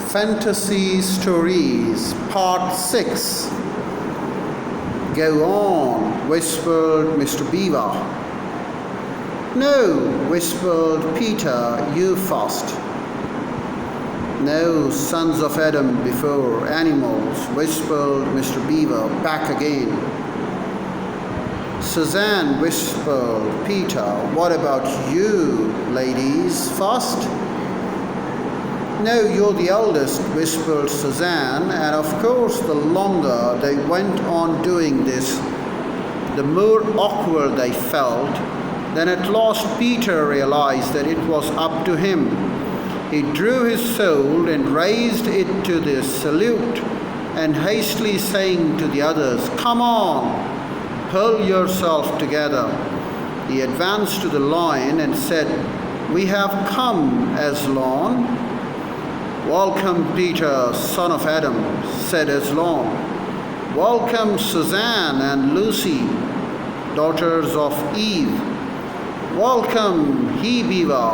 Fantasy Stories Part 6. Go on, whispered Mr. Beaver. No, whispered Peter, you first. No, sons of Adam before animals, whispered Mr. Beaver back again. Suzanne, whispered Peter, what about you, ladies, first? No, you're the eldest, whispered Suzanne, and of course the longer they went on doing this, the more awkward they felt. Then at last Peter realized that it was up to him. He drew his sword and raised it to the salute, and hastily saying to the others, "Come on, pull yourself together," he advanced to the lion and said, "We have come, Aslan." "Welcome, Peter, son of Adam," said Aslan. "Welcome, Suzanne and Lucy, daughters of Eve. Welcome, he-beaver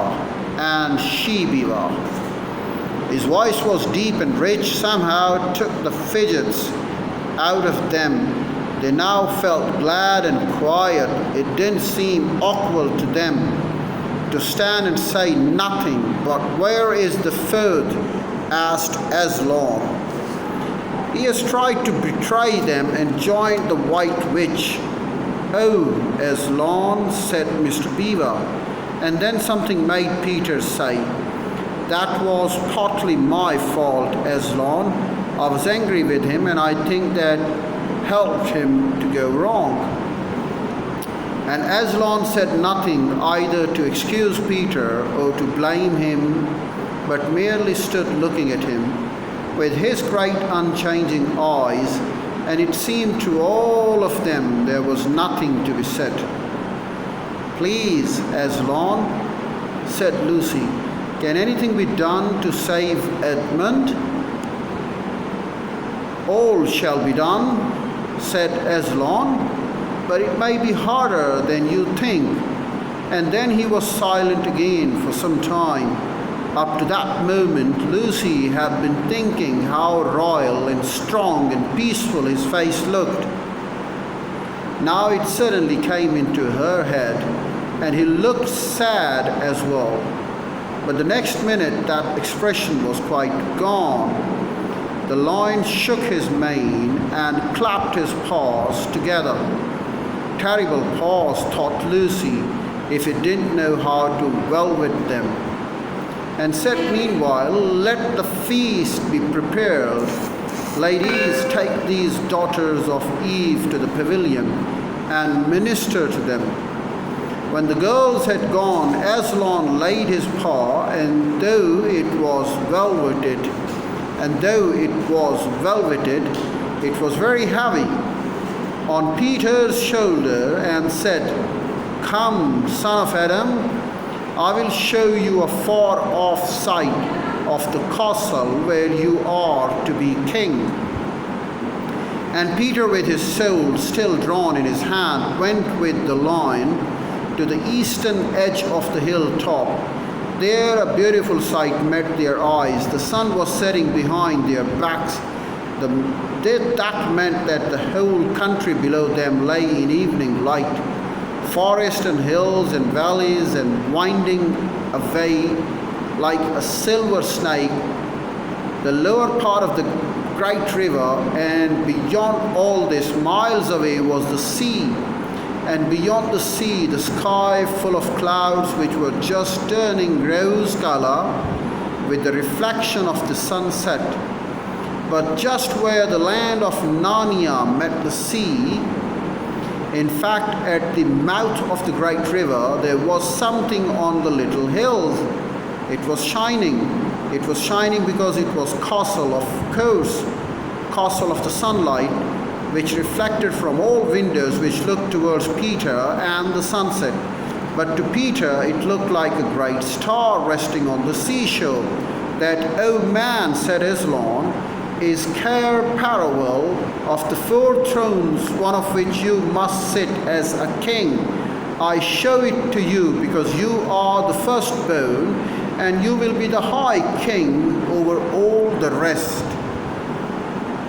and she-beaver." His voice was deep and rich, somehow it took the fidgets out of them. They now felt glad and quiet. It didn't seem awkward to them to stand and say nothing. "But where is the food?" asked Aslan. "He has tried to betray them and joined the White Witch." "Oh, Aslan," said Mr. Beaver, and then something made Peter say, "That was partly my fault, Aslan. I was angry with him, and I think that helped him to go wrong." And Aslan said nothing either to excuse Peter or to blame him, but merely stood looking at him with his great unchanging eyes, and it seemed to all of them there was nothing to be said. "Please, Aslan," said Lucy, "can anything be done to save Edmund?" "All shall be done," said Aslan, "but it may be harder than you think." And then he was silent again for some time. Up to that moment, Lucy had been thinking how royal and strong and peaceful his face looked. Now it suddenly came into her head, and he looked sad as well. But the next minute, that expression was quite gone. The lion shook his mane and clapped his paws together. Terrible paws, thought Lucy, if it didn't know how to velvet them. And said, "Meanwhile, let the feast be prepared. Ladies, take these daughters of Eve to the pavilion and minister to them." When the girls had gone, Aslan laid his paw, and though it was velveted, it was very heavy, on Peter's shoulder, and said, "Come, son of Adam, I will show you a far-off sight of the castle where you are to be king." And Peter, with his sword still drawn in his hand, went with the lion to the eastern edge of the hilltop. There a beautiful sight met their eyes. The sun was setting behind their backs. That meant that the whole country below them lay in evening light. Forest and hills and valleys and winding away like a silver snake, the lower part of the great river, and beyond all this, miles away, was the sea, and beyond the sea, the sky full of clouds which were just turning rose color with the reflection of the sunset. But just where the land of Narnia met the sea, in fact, at the mouth of the great river, there was something on the little hills. It was shining. It was shining because it was castle, of course, castle of the sunlight, which reflected from all windows which looked towards Peter and the sunset. But to Peter, it looked like a great star resting on the seashore. "That, oh man," said Aslan, "is Cair Paravel of the 4 thrones, one of which you must sit as a king. I show it to you because you are the firstborn, and you will be the high king over all the rest.